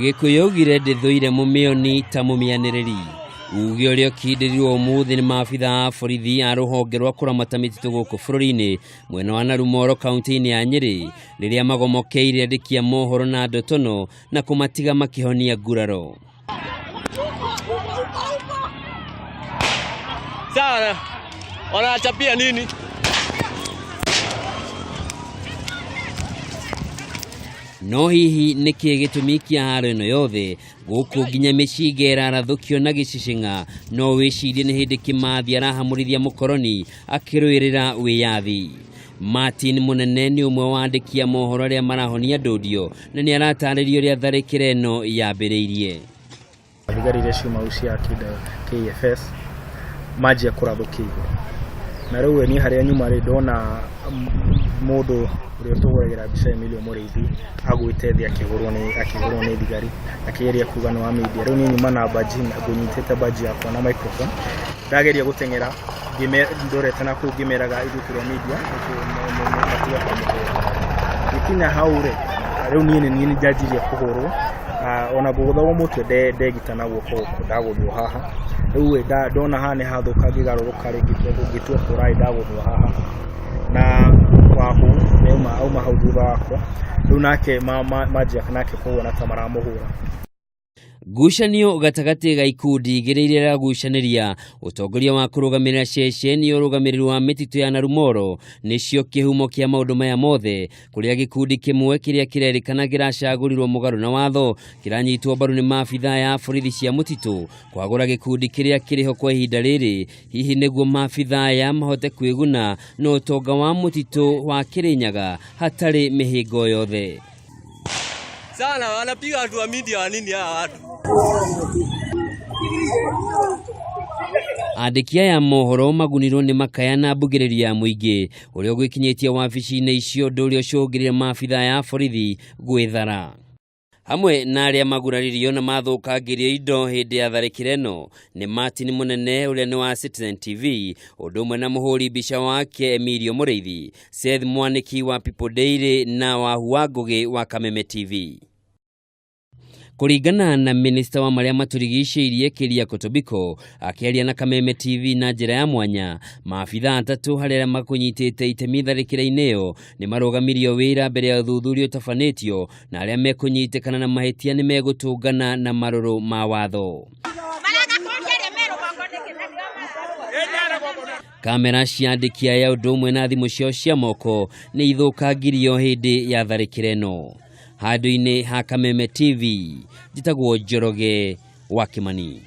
Gikuyohia ndithuire mumioni ta mumianiriri. Uge uria kindirirwo umuthi ni maabithaa borithi a ruhonge rwa kuramata mititu guku bururi-ini mwena wa Naromoru kaunti-ini ya Nyeri riria magomokeire andiki a mohoro na ndotono na kumatiga makihonia nguraro. Sana wanachapia nini? No hihi niki gitumi kia haro ino yothe guku ginya micinga irathukio na gicinga no wicirie ni hindi Kimathi arahamurithia mukoroni akirwirira wiyathi. Martin Munene ni umwe wa andiki a mohoro aria marahonia ndodio na ni arataririo ria tharikira ino yambiriirie. Igiri ciuma ucia kida KFS maji ya kurathukia na riu ni haria nyuma ri ndona mundu uria tuguragira wabici-ini murithi agwitethia akigurwo ni thigari akigeria kuga no media riu ni nyuma na baji ngunyitete baji yakwa na microphone ndageria gutengera ndorete na kungimeraga igukirwo media ikinya haure riu ni njajirie kuhurwo ona guthawo mutwe ndegita na guoko ndaguthwo haha riu ndona hane hathuka ngigaruruka ngitwa kurai ndaguthwo haha na wahu auma hau thutha wakwa riu nake maji nake kuona ta maramuhura. Gucanio gatagati ga ikundi igiri iria gucaniria utongoria wa kurugamirira ceceni ya urugamiriri wa mititu ya Naromoru nicio kihumo kia maundu maya mothe kuria gikundi kimwe kiria kirerikana giracagurirwo mugaru na watho kiranyitwo mbaru ni maabithaa ya borithi cia mutitu kwagura gikundi kiria kiriho kwa ihinda riri hihi niguo maabithaa ya mahote kwiguna no utonga wa mutitu wa Kirinyaga hatari mihingo yothe. Sana wanapiga watu wa media wa nini hawa watu? Andiki aya mohoro magunirwo ni makaya na mbugiriria ya muingi uria guikinyia wabici-ini icio ndurio cungirire maabithaa ya borithi gwithara. Hamwe na aria maguraririo na mathukangirio indo hindi ya tharikira ino ni Martin Munene uria ni wa Citizen TV undu umwe na muhuri mbica wake Emilio Muriithi, Seth Mwaniki wa People Daily na wa Ngugi wa Kameme TV. Kuringana na minista wa maria maturigicĩirie Kiria Kotobiko akiaria na Kameme TV na njira ya mwanya, maabithaa atatu haria makunyitite itemi tharikira-ini iyo ni marugamirio wira mbere ya uthuthuria utafanitio na aria mekunyitikana na Mahitia ni megutungana na maruru ma watho. Kamera cia andiki aya undu umwe na thimu ciao cia moko ni ithukangirio hindi ya tharikira ino. Handu-ini ha Kameme TV, njitagwo Njoroge wa Kimani.